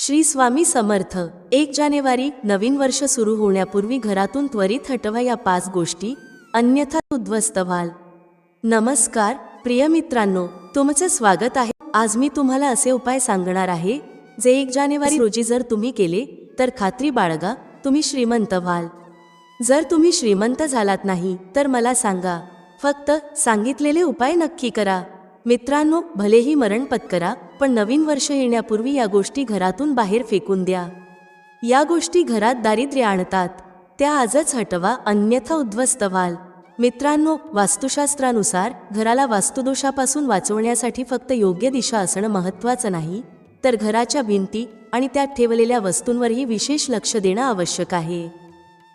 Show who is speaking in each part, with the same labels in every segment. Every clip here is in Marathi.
Speaker 1: श्री स्वामी समर्थ। 1 जानेवारी नवीन वर्ष सुरू होण्यापूर्वी घरातून त्वरित हटवा या 5 गोष्टी, अन्यथा उद्ध्वस्त व्हाल। नमस्कार प्रिय मित्रांनो, तुमचे स्वागत आहे। आज मी तुम्हाला असे उपाय सांगणार आहे जे 1 जानेवारी रोजी जर तुम्ही केले तर खात्री बाळगा तुम्ही श्रीमंत व्हाल। जर तुम्ही श्रीमंत झालात नाही तर मला सांगा, फक्त सांगितलेले उपाय नक्की करा। मित्रांनो, भलेही मरण पत्करा पण नवीन वर्ष येण्यापूर्वी या गोष्टी घरातून बाहेर फेकून द्या। या गोष्टी घरात दारिद्र्य आणतात, त्या आजच हटवा, अन्यथा उद्ध्वस्त व्हाल। मित्रांनो, वास्तुशास्त्रानुसार घराला वास्तुदोषापासून वाचवण्यासाठी फक्त योग्य दिशा असणं महत्त्वाचं नाही, तर घराच्या भिंती आणि त्यात ठेवलेल्या वस्तूंवरही विशेष लक्ष देणं आवश्यक आहे।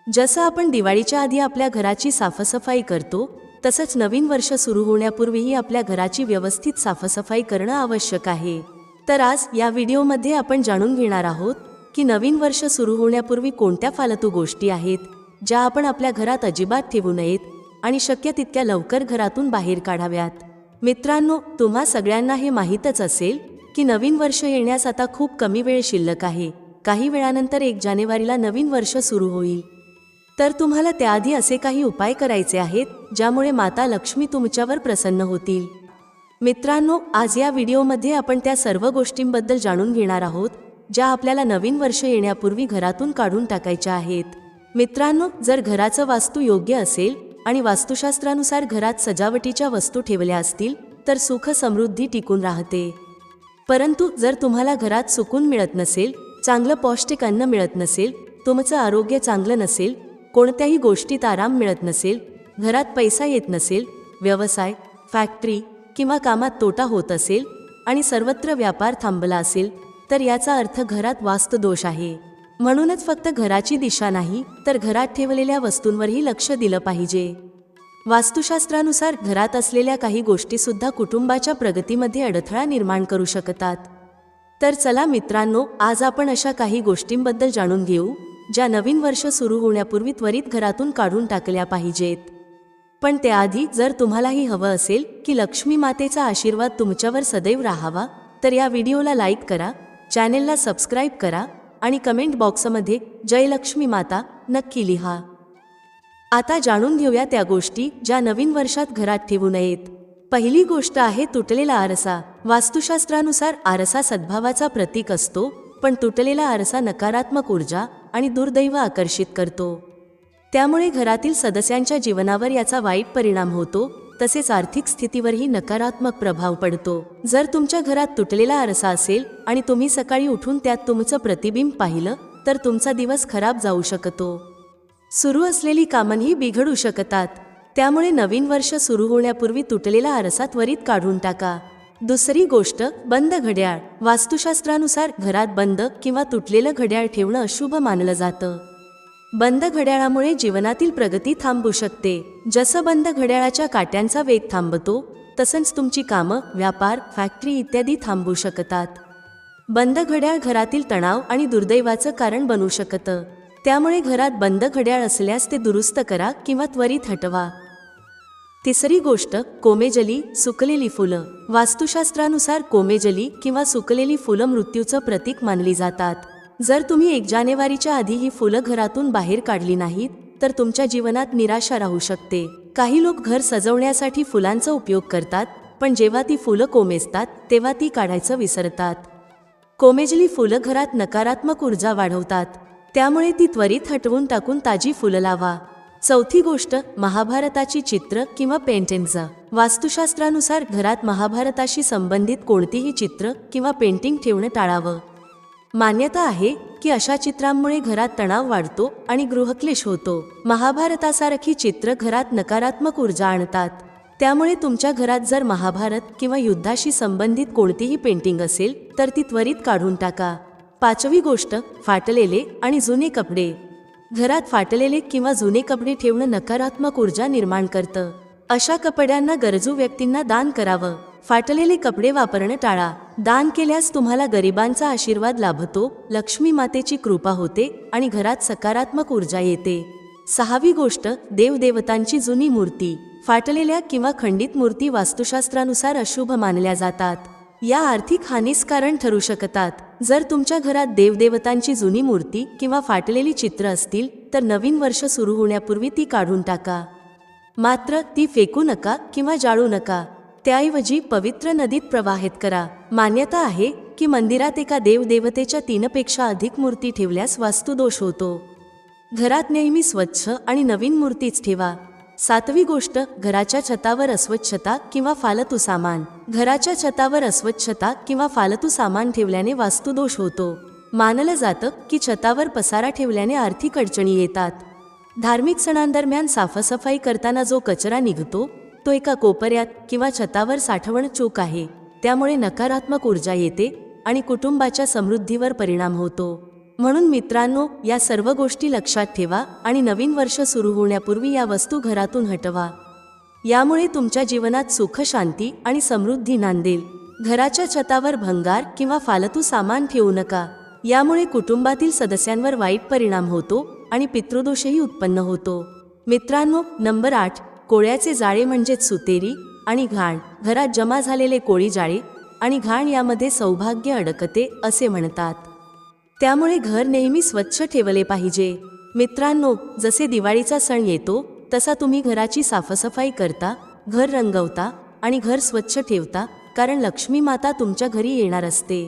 Speaker 1: जसं आपण दिवाळीच्या आधी आपल्या घराची साफसफाई करतो, तसंच नवीन वर्ष सुरू होण्यापूर्वीही आपल्या घराची व्यवस्थित साफसफाई करणं आवश्यक आहे। तर आज या व्हिडिओमध्ये आपण जाणून घेणार आहोत की नवीन वर्ष सुरू होण्यापूर्वी कोणत्या फालतू गोष्टी आहेत ज्या आपण आपल्या घरात अजिबात ठेवू नयेत आणि शक्य तितक्या लवकर घरातून बाहेर काढाव्यात। मित्रांनो, तुम्हा सगळ्यांना हे माहीतच असेल की नवीन वर्ष येण्यास आता खूप कमी वेळ शिल्लक आहे। काही वेळानंतर 1 जानेवारीला नवीन वर्ष सुरू होईल। तर तुम्हाला त्याआधी असे काही उपाय करायचे आहेत ज्यामुळे माता लक्ष्मी तुमच्यावर प्रसन्न होतील। मित्रांनो, आज या व्हिडिओमध्ये आपण त्या सर्व गोष्टींबद्दल जाणून घेणार आहोत ज्या आपल्याला नवीन वर्ष येण्यापूर्वी घरातून काढून टाकायच्या आहेत। मित्रांनो, जर घराचं वास्तू योग्य असेल आणि वास्तुशास्त्रानुसार घरात सजावटीच्या वस्तू ठेवल्या असतील तर सुख समृद्धी टिकून राहते। परंतु जर तुम्हाला घरात सुकून मिळत नसेल, चांगलं पौष्टिक अन्न मिळत नसेल, तुमचं आरोग्य चांगलं नसेल, कोणत्याही गोष्टीत आराम मिळत नसेल, घरात पैसा येत नसेल, व्यवसाय, फॅक्टरी किंवा कामात तोटा होत असेल आणि सर्वत्र व्यापार थांबला असेल, तर याचा अर्थ घरात वास्तुदोष आहे। म्हणूनच फक्त घराची दिशा नाही तर घरात ठेवलेल्या वस्तूंवरही लक्ष दिलं पाहिजे। वास्तुशास्त्रानुसार घरात असलेल्या काही गोष्टीसुद्धा कुटुंबाच्या प्रगतीमध्ये अडथळा निर्माण करू शकतात। तर चला मित्रांनो, आज आपण अशा काही गोष्टींबद्दल जाणून घेऊ ज्या नवीन वर्ष सुरू होण्यापूर्वी त्वरित घरातून काढून टाकल्या पाहिजेत। पण त्याआधी जर तुम्हालाही हवं असेल की लक्ष्मी मातेचा आशीर्वाद तुमच्यावर सदैव राहावा, तर या व्हिडिओला लाईक करा, चॅनेलला सबस्क्राईब करा आणि कमेंट बॉक्समध्ये जय लक्ष्मी माता नक्की लिहा। आता जाणून घेऊया त्या गोष्टी ज्या नवीन वर्षात घरात ठेवू नयेत। पहिली गोष्ट आहे तुटलेला आरसा। वास्तुशास्त्रानुसार आरसा सद्भावाचा प्रतीक असतो, पण तुटलेला आरसा नकारात्मक ऊर्जा आणि दुर्दैव आकर्षित करतो। त्यामुळे घरातील सदस्यांच्या जीवनावर याचा वाईट परिणाम होतो, तसेच आर्थिक स्थितीवरही नकारात्मक प्रभाव पडतो। जर तुमच्या घरात तुटलेला आरसा असेल आणि तुम्ही सकाळी उठून त्यात तुमचं प्रतिबिंब पाहिलं तर तुमचा दिवस खराब जाऊ शकतो। सुरू असलेली कामंही बिघडू शकतात। त्यामुळे नवीन वर्ष सुरू होण्यापूर्वी तुटलेला आरसा त्वरित काढून टाका। दुसरी गोष्ट, बंद घड्याळ। वास्तुशास्त्रानुसार घरात बंद किंवा तुटलेलं घड्याळ ठेवणं अशुभ मानलं जातं। बंद घड्याळामुळे जीवनातील प्रगती थांबू शकते। जसं बंद घड्याळाच्या काट्यांचा वेग थांबतो, तसंच तुमची कामं, व्यापार, फॅक्टरी इत्यादी थांबू शकतात। बंद घड्याळ घरातील तणाव आणि दुर्दैवाचं कारण बनू शकतं। त्यामुळे घरात बंद घड्याळ असल्यास ते दुरुस्त करा किंवा त्वरित हटवा। तिसरी गोष्ट, कोमेजली, सुकलेली फुलं। वास्तुशास्त्रानुसार कोमेजली किंवा सुकलेली फुलं मृत्यूचं प्रतीक मानली जातात। जर तुम्ही 1 जानेवारीच्या आधी ही फुलं घरातून बाहेर काढली नाहीत तर तुमच्या जीवनात निराशा राहू शकते। काही लोक घर सजवण्यासाठी फुलांचा उपयोग करतात, पण जेव्हा ती फुलं कोमेजतात तेव्हा ती काढायचं विसरतात। कोमेजली फुलं घरात नकारात्मक ऊर्जा वाढवतात, त्यामुळे ती त्वरित हटवून टाकून ताजी फुलं लावा। चौथी गोष्ट, महाभारताची चित्र किंवा पेंटिंग्ज। वास्तुशास्त्रानुसार घरात महाभारताशी संबंधित कोणतीही चित्र किंवा पेंटिंग ठेवणं टाळावं। मान्यता आहे की अशा चित्रांमुळे घरात तणाव वाढतो आणि गृहक्लेश होतो। महाभारतासारखी चित्र घरात नकारात्मक ऊर्जा आणतात। त्यामुळे तुमच्या घरात जर महाभारत किंवा युद्धाशी संबंधित कोणतीही पेंटिंग असेल तर ती त्वरित काढून टाका। पाचवी गोष्ट, फाटलेले आणि जुने कपडे। घरात फाटलेले किंवा जुने कपडे ठेवणं नकारात्मक ऊर्जा निर्माण करतं। अशा कपड्यांना गरजू व्यक्तींना दान करावं। फाटलेले कपडे वापरणं टाळा। दान केल्यास तुम्हाला गरिबांचा आशीर्वाद लाभतो, लक्ष्मी मातेची कृपा होते आणि घरात सकारात्मक ऊर्जा येते। सहावी गोष्ट, देवदेवतांची जुनी मूर्ती। फाटलेल्या किंवा खंडित मूर्ती वास्तुशास्त्रानुसार अशुभ मानल्या जातात। या आर्थिक हानीस कारण ठरू शकतात. जर तुमच्या घरात देवदेवतांची जुनी मूर्ती किंवा फाटलेली चित्र असतील तर नवीन वर्ष सुरू होण्यापूर्वी ती काढून टाका. मात्र ती फेकू नका किंवा जाळू नका. त्याऐवजी पवित्र नदीत प्रवाहित करा. मान्यता आहे की मंदिरात एका देवदेवतेच्या 3पेक्षा अधिक मूर्ती ठेवल्यास वास्तुदोष होतो. घरात नेहमी स्वच्छ आणि नवीन मूर्तीच ठेवा. 7वी गोष्ट, घराच्या छतावर अस्वच्छता किंवा फालतू सामान. घराच्या छतावर अस्वच्छता किंवा फालतू सामान ठेवल्याने वास्तुदोष होतो. मानलं जातं की छतावर पसारा ठेवल्याने आर्थिक अडचणी येतात. धार्मिक सणांदरम्यान साफसफाई करताना जो कचरा निघतो तो एका कोपऱ्यात किंवा छतावर साठवणं चूक आहे. त्यामुळे नकारात्मक ऊर्जा येते आणि कुटुंबाच्या समृद्धीवर परिणाम होतो. म्हणून मित्रांनो, या सर्व गोष्टी लक्षात ठेवा आणि नवीन वर्ष सुरू होण्यापूर्वी या वस्तू घरातून हटवा. यामुळे तुमच्या जीवनात सुख, शांती आणि समृद्धी नांदेल. घराच्या छतावर भंगार किंवा फालतू सामान ठेवू नका. यामुळे कुटुंबातील सदस्यांवर वाईट परिणाम होतो आणि पितृदोषही उत्पन्न होतो. मित्रांनो, नंबर 8, कोळ्याचे जाळे म्हणजेच सुतेरी आणि घाण. घरात जमा झालेले कोळी जाळे आणि घाण यामध्ये सौभाग्य अडकते असे म्हणतात. त्यामुळे घर नेहमी स्वच्छ ठेवले पाहिजे. मित्रांनो, जसे दिवाळीचा सण येतो तसा तुम्ही घराची साफसफाई करता, घर रंगवता आणि घर स्वच्छ ठेवता, कारण लक्ष्मी माता तुमच्या घरी येणार असते.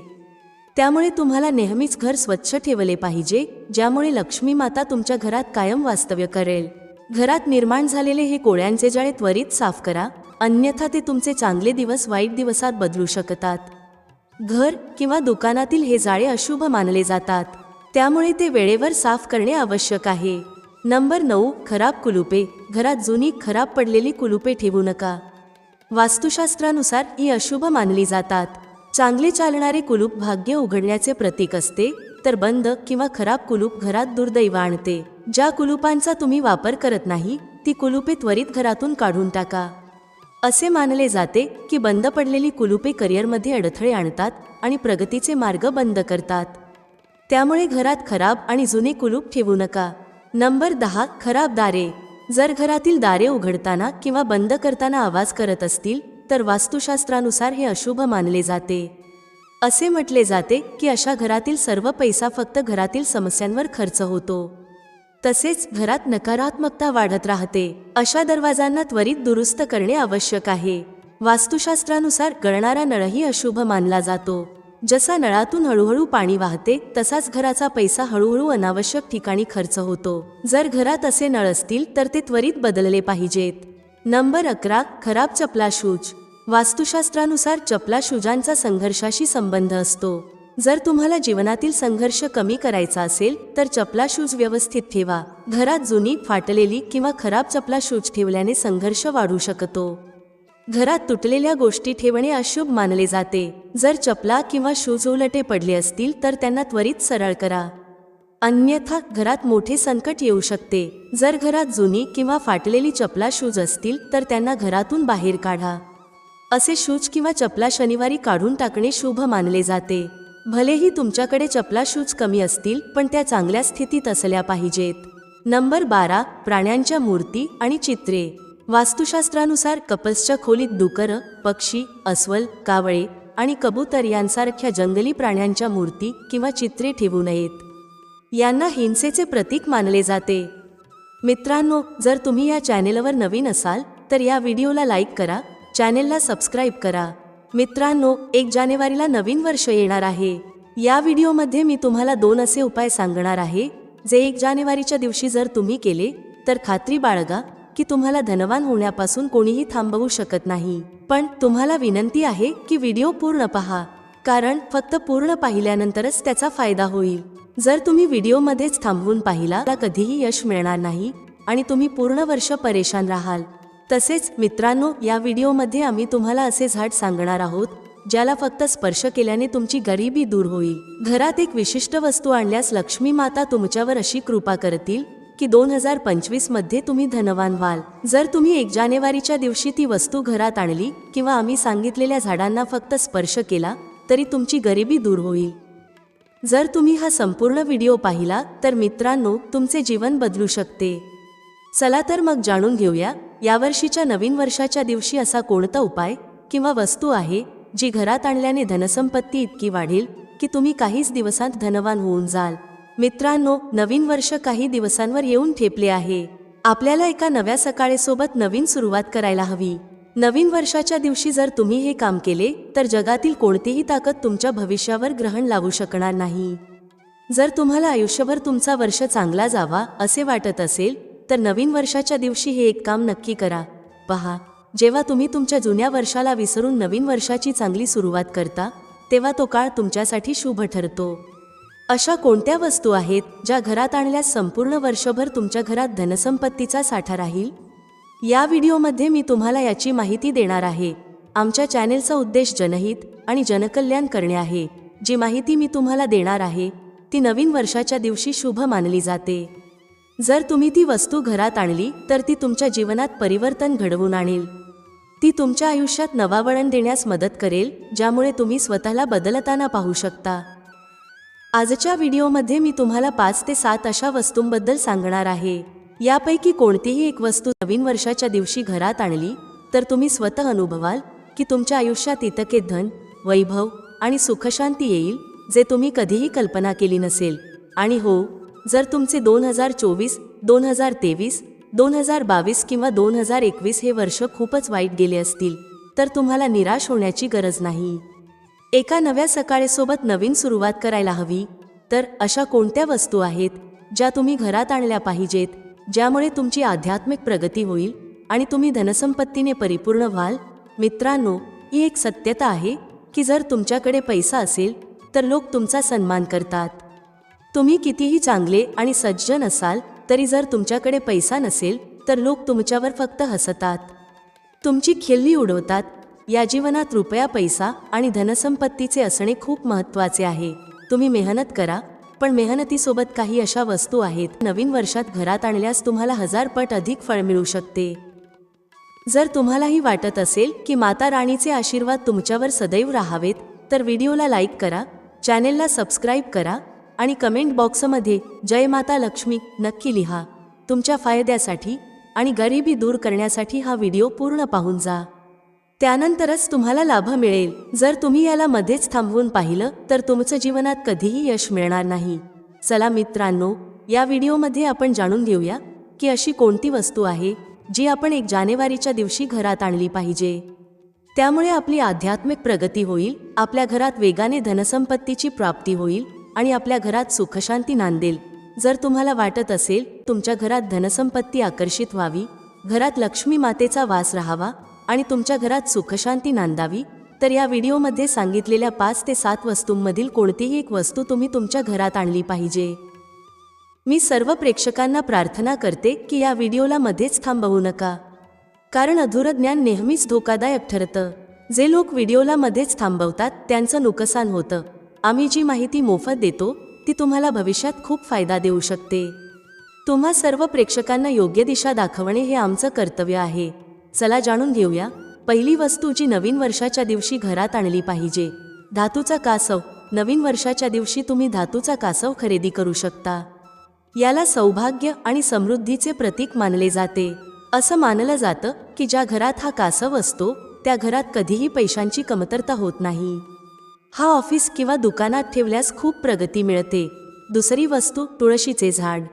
Speaker 1: त्यामुळे तुम्हाला नेहमीच घर स्वच्छ ठेवले पाहिजे, ज्यामुळे लक्ष्मी माता तुमच्या घरात कायम वास्तव्य करेल. घरात निर्माण झालेले हे कोळ्यांचे जाळे त्वरित साफ करा, अन्यथा ते तुमचे चांगले दिवस वाईट दिवसात बदलू शकतात. घर किंवा दुकानातील हे जाळे अशुभ मानले जातात. त्यामुळे ते वेळेवर साफ करणे आवश्यक आहे. नंबर 9, खराब कुलुपे. घरात जुनी खराब पडलेली कुलुपे ठेवू नका. वास्तुशास्त्रानुसार ही अशुभ मानली जातात. चांगले चालणारे कुलूप भाग्य उघडण्याचे प्रतीक असते, तर बंद किंवा खराब कुलूप घरात दुर्दैव आणते. ज्या कुलुपांचा तुम्ही वापर करत नाही ती कुलुपे त्वरित घरातून काढून टाका. असे मानले जाते की बंद पडलेली कुलुपे करिअरमध्ये अडथळे आणतात आणि प्रगतीचे मार्ग बंद करतात. त्यामुळे घरात खराब आणि जुने कुलूप ठेवू नका. नंबर 10, खराब दारे. जर घरातील दारे उघडताना किंवा बंद करताना आवाज करत असतील तर वास्तुशास्त्रानुसार हे अशुभ मानले जाते. असे म्हटले जाते की अशा घरातील सर्व पैसा फक्त घरातील समस्यांवर खर्च होतो. तसेच घरात नकारात्मकता वाढत राहते. अशा दरवाजांना त्वरित दुरुस्त करणे आवश्यक आहे. वास्तुशास्त्रानुसार गळणारा नळही अशुभ मानला जातो. जसा नळातून हळूहळू पाणी वाहते तसाच घराचा पैसा हळूहळू अनावश्यक ठिकाणी खर्च होतो. जर घरात असे नळ असतील तर ते त्वरित बदलले पाहिजेत. नंबर 11, खराब चपला शूज. वास्तुशास्त्रानुसार चपला शूजांचा संघर्षाशी संबंध असतो. जर तुम्हाला जीवनातील संघर्ष कमी करायचा असेल तर चपला शूज व्यवस्थित ठेवा. घरात जुनी, फाटलेली किंवा खराब चपला शूज ठेवल्याने संघर्ष वाढू शकतो. घरात तुटलेल्या गोष्टी ठेवणे अशुभ मानले जाते. जर चपला किंवा शूज उलटे पडले असतील तर त्यांना त्वरित सरळ करा, अन्यथा घरात मोठे संकट येऊ शकते. जर घरात जुनी किंवा फाटलेली चपला शूज असतील तर त्यांना घरातून बाहेर काढा. असे शूज किंवा चपला शनिवारी काढून टाकणे शुभ मानले जाते. भलेही तुमच्याकडे चपला शूज कमी असतील पण त्या चांगल्या स्थितीत असल्या पाहिजेत. नंबर 12, प्राण्यांच्या मूर्ती आणि चित्रे. वास्तुशास्त्रानुसार कपल्सच्या खोलीत डुकरं, पक्षी, अस्वल, कावळे आणि कबूतर यांसारख्या जंगली प्राण्यांच्या मूर्ती किंवा चित्रे ठेवू नयेत. यांना हिंसेचे प्रतीक मानले जाते. मित्रांनो, जर तुम्ही या चॅनेलवर नवीन असाल तर या व्हिडिओला लाईक करा, चॅनेलला सबस्क्राईब करा. मित्रांनो, 1 जानेवारीला नवीन वर्ष येणार आहे. या व्हिडिओमध्ये मी तुम्हाला 2 असे उपाय सांगणार आहे जे 1 जानेवारीच्या दिवशी जर तुम्ही केले तर खात्री बाळगा की तुम्हाला धनवान होण्यापासून कोणीही थांबवू शकत नाही. पण तुम्हाला विनंती आहे की व्हिडिओ पूर्ण पहा, कारण फक्त पूर्ण पाहिल्यानंतरच त्याचा फायदा होईल. जर तुम्ही व्हिडिओमध्येच थांबवून पाहिला तर कधीही यश मिळणार नाही आणि तुम्ही पूर्ण वर्ष परेशान राहाल. तसेच मित्रांनो, या व्हिडिओमध्ये आम्ही तुम्हाला असे झाड सांगणार आहोत ज्याला फक्त स्पर्श केल्याने तुमची गरिबी दूर होईल. घरात एक विशिष्ट वस्तू आणल्यास लक्ष्मी माता तुमच्यावर अशी कृपा करतील की 2025 मध्ये तुम्ही धनवान व्हाल. जर तुम्ही 1 जानेवारीच्या दिवशी ती वस्तू घरात आणली किंवा आम्ही सांगितलेल्या झाडांना फक्त स्पर्श केला तरी तुमची गरिबी दूर होईल. जर तुम्ही हा संपूर्ण व्हिडिओ पाहिला तर मित्रांनो, तुमचे जीवन बदलू शकते. चला तर मग जाणून घेऊया यावर्षीच्या नवीन वर्षाच्या दिवशी असा कोणता उपाय किंवा वस्तू आहे जी घरात आणल्याने धनसंपत्ती इतकी वाढेल की तुम्ही काहीच दिवसांत धनवान होऊन जाल. मित्रांनो, नवीन वर्ष काही दिवसांवर येऊन ठेपले आहे. आपल्याला एका नव्या सकाळीसोबत नवीन सुरुवात करायला हवी. नवीन वर्षाच्या दिवशी जर तुम्ही हे काम केले तर जगातील कोणतीही ताकद तुमच्या भविष्यावर ग्रहण लावू शकणार नाही. जर तुम्हाला आयुष्यभर तुमचा वर्ष चांगला जावा असे वाटत असेल तर नवीन वर्षाच्या दिवशी हे एक काम नक्की करा. पहा, जेव्हा तुम्ही तुमच्या जुन्या वर्षाला विसरून नवीन वर्षाची चांगली सुरुवात करता तेव्हा तो काळ तुमच्यासाठी शुभ ठरतो. अशा कोणत्या वस्तू आहेत ज्या घरात आणल्यास संपूर्ण वर्षभर तुमच्या घरात धनसंपत्तीचा साठा राहील? या व्हिडिओमध्ये मी तुम्हाला याची माहिती देणार आहे. आमच्या चॅनेलचा उद्देश जनहित आणि जनकल्याण करणे आहे. जी माहिती मी तुम्हाला देणार आहे ती नवीन वर्षाच्या दिवशी शुभ मानली जाते. जर तुम्ही ती वस्तू घरात आणली तर ती तुमच्या जीवनात परिवर्तन घडवून आणेल. ती तुमच्या आयुष्यात नवा वळण देण्यास मदत करेल, ज्यामुळे तुम्ही स्वतःला बदलताना पाहू शकता. आजच्या व्हिडिओमध्ये मी तुम्हाला 5 ते 7 अशा वस्तूंबद्दल सांगणार आहे. यापैकी कोणतीही एक वस्तू नवीन वर्षाच्या दिवशी घरात आणली तर तुम्ही स्वतः अनुभवाल की तुमच्या आयुष्यात इतके धन, वैभव आणि सुखशांती येईल जे तुम्ही कधीही कल्पना केली नसेल. आणि हो, जर तुमचे 2024, 2023, 2022 किंवा 2021 हे वर्ष खूपच वाईट गेले असतील तर तुम्हाला निराश होण्याची गरज नाही. एका नव्या सकाळीसोबत नवीन सुरुवात करायला हवी. तर अशा कोणत्या वस्तू आहेत ज्या तुम्ही घरात आणल्या पाहिजेत ज्यामुळे तुमची आध्यात्मिक प्रगती होईल आणि तुम्ही धनसंपत्तीने परिपूर्ण व्हाल? मित्रांनो, ही एक सत्यता आहे की जर तुमच्याकडे पैसा असेल तर लोक तुमचा सन्मान करतात. तुम्ही कितीही चांगले आणि सज्जन असाल तरी जर तुमच्याकडे पैसा नसेल तर लोक तुमच्यावर फक्त हसतात, तुमची खिल्ली उडवतात. या जीवनात रुपया, पैसा आणि धनसंपत्तीचे असणे खूप महत्त्वाचे आहे. तुम्ही मेहनत करा, पण मेहनतीसोबत काही अशा वस्तू आहेत नवीन वर्षात घरात आणल्यास तुम्हाला 1000 पट अधिक फळ मिळू शकते. जर तुम्हालाही वाटत असेल की माता राणीचे आशीर्वाद तुमच्यावर सदैव राहावेत तर व्हिडिओला लाईक करा, चॅनेलला सबस्क्राईब करा आणि कमेंट बॉक्समध्ये जय माता लक्ष्मी नक्की लिहा. तुमच्या फायद्यासाठी आणि गरिबी दूर करण्यासाठी हा व्हिडिओ पूर्ण पाहून जा. त्यानंतरच तुम्हाला लाभ मिळेल. जर तुम्ही याला मध्येच थांबवून पाहिलं तर तुमचं जीवनात कधीही यश मिळणार नाही. चला मित्रांनो, या व्हिडिओमध्ये आपण जाणून घेऊया की अशी कोणती वस्तू आहे जी आपण 1 जानेवारीच्या दिवशी घरात आणली पाहिजे. त्यामुळे आपली आध्यात्मिक प्रगती होईल, आपल्या घरात वेगाने धनसंपत्तीची प्राप्ती होईल आणि आपल्या घरात सुखशांती नांदेल. जर तुम्हाला वाटत असेल तुमच्या घरात धनसंपत्ती आकर्षित व्हावी, घरात लक्ष्मी मातेचा वास राहावा आणि तुमच्या घरात सुखशांती नांदावी तर या व्हिडिओमध्ये सांगितलेल्या 5 ते 7 वस्तूंमधील कोणतीही एक वस्तू तुम्ही तुमच्या घरात आणली पाहिजे. मी सर्व प्रेक्षकांना प्रार्थना करते की या व्हिडिओला मध्येच थांबवू नका, कारण अधुरं ज्ञान नेहमीच धोकादायक ठरतं. जे लोक व्हिडिओला मध्येच थांबवतात त्यांचं नुकसान होतं. आम्ही जी माहिती मोफत देतो ती तुम्हाला भविष्यात खूप फायदा देऊ शकते. तुम्हा सर्व प्रेक्षकांना योग्य दिशा दाखवणे हे आमचं कर्तव्य आहे. चला जाणून घेऊया. पहिली वस्तू जी नवीन वर्षाच्या दिवशी घरात आणली पाहिजे, धातूचा कासव. नवीन वर्षाच्या दिवशी तुम्ही धातूचा कासव खरेदी करू शकता. याला सौभाग्य आणि समृद्धीचे प्रतीक मानले जाते. असं मानलं जातं की ज्या घरात हा कासव असतो त्या घरात कधीही पैशांची कमतरता होत नाही. हा ऑफिस किंवा दुकानात ठेवल्यास खूप प्रगती मिळते. दुसरी वस्तू, तुळशीचे झाड.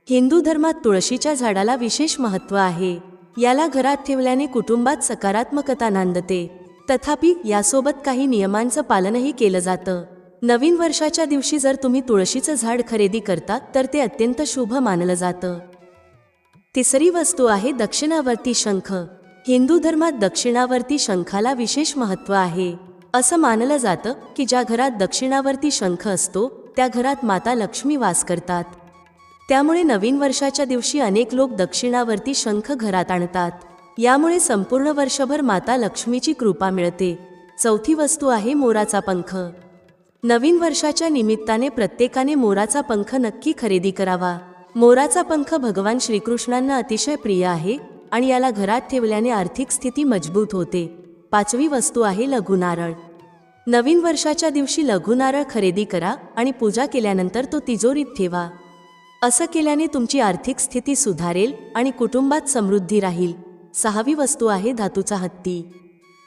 Speaker 1: हिंदू धर्मात तुळशीच्या झाडाला विशेष महत्त्व आहे. याला घरात ठेवल्याने कुटुंबात सकारात्मकता नांदते. तथापि यासोबत काही नियमांचं पालनही केलं जातं. नवीन वर्षाच्या दिवशी जर तुम्ही तुळशीचं झाड खरेदी करता तर ते अत्यंत शुभ मानलं जातं. तिसरी वस्तू आहे दक्षिणावर्ती शंख. हिंदू धर्मात दक्षिणावर्ती शंखाला विशेष महत्त्व आहे. असं मानलं जातं की ज्या घरात दक्षिणावर्ती शंख असतो त्या घरात माता लक्ष्मी वास करतात. त्यामुळे नवीन वर्षाच्या दिवशी अनेक लोक दक्षिणावर्ती शंख घरात आणतात. यामुळे संपूर्ण वर्षभर माता लक्ष्मीची कृपा मिळते. चौथी वस्तू आहे मोराचा पंख. नवीन वर्षाच्या निमित्ताने प्रत्येकाने मोराचा पंख नक्की खरेदी करावा. मोराचा पंख भगवान श्रीकृष्णांना अतिशय प्रिय आहे आणि याला घरात ठेवल्याने आर्थिक स्थिती मजबूत होते. पाचवी वस्तू आहे लघु नारळ. नवीन वर्षाच्या दिवशी लघु नारळ खरेदी करा आणि पूजा केल्यानंतर तो तिजोरीत ठेवा. असं केल्याने तुमची आर्थिक स्थिती सुधारेल आणि कुटुंबात समृद्धी राहील. सहावी वस्तू आहे धातूचा हत्ती.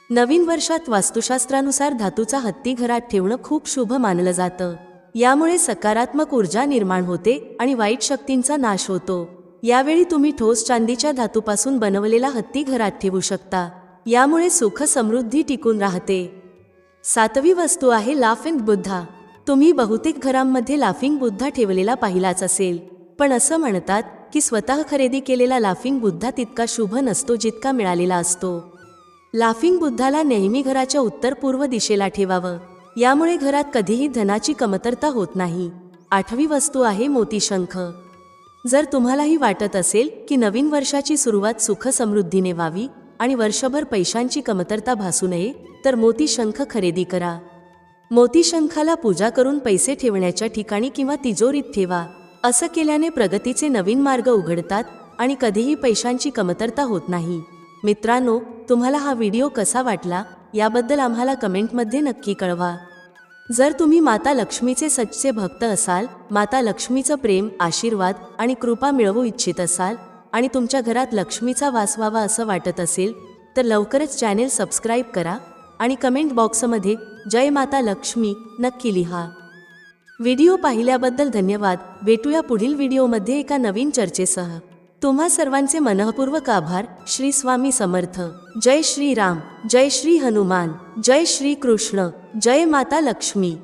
Speaker 1: नवीन वर्षात वास्तुशास्त्रानुसार धातूचा हत्ती घरात ठेवणं खूप शुभ मानलं जातं. यामुळे सकारात्मक ऊर्जा निर्माण होते आणि वाईट शक्तींचा नाश होतो. यावेळी तुम्ही ठोस चांदीच्या धातूपासून बनवलेला हत्ती घरात ठेवू शकता. यामुळे सुख समृद्धी टिकून राहते. 7वी वस्तू आहे लाफिंग बुद्धा. तुम्ही बहुतेक घरांमध्ये लाफिंग बुद्धा ठेवलेला पाहिलाच असेल, पण असं म्हणतात की स्वतः खरेदी केलेला लाफिंग बुद्धा तितका शुभ नसतो जितका मिळालेला असतो. लाफिंग बुद्धाला नेहमी घराच्या उत्तर पूर्व दिशेला ठेवावं. यामुळे घरात कधीही धनाची कमतरता होत नाही. 8वी वस्तू आहे मोतीशंख. जर तुम्हालाही वाटत असेल की नवीन वर्षाची सुरुवात सुख समृद्धीने व्हावी आणि वर्षभर पैशांची कमतरता भासू नये, तर मोतीशंख खरेदी करा. मोतीशंखाला पूजा करून पैसे ठेवण्याच्या ठिकाणी किंवा तिजोरीत ठेवा. असं केल्याने प्रगतीचे नवीन मार्ग उघडतात आणि कधीही पैशांची कमतरता होत नाही. मित्रांनो, तुम्हाला हा व्हिडिओ कसा वाटला याबद्दल आम्हाला कमेंटमध्ये नक्की कळवा. जर तुम्ही माता लक्ष्मीचे सच्चे भक्त असाल, माता लक्ष्मीचं प्रेम, आशीर्वाद आणि कृपा मिळवू इच्छित असाल आणि तुमच्या घरात लक्ष्मीचा वास व्हावा असं वाटत असेल, तर लवकरच चॅनेल सबस्क्राईब करा आणि कमेंट बॉक्समध्ये जय माता लक्ष्मी नक्की लिहा. व्हिडिओ पाहिल्याबद्दल धन्यवाद. भेटूया पुढील व्हिडिओमध्ये एका नवीन चर्चेसह. तुम्हा सर्वांचे मनःपूर्वक आभार. श्री स्वामी समर्थ. जय श्री राम, जय श्री हनुमान, जय श्री कृष्ण, जय माता लक्ष्मी.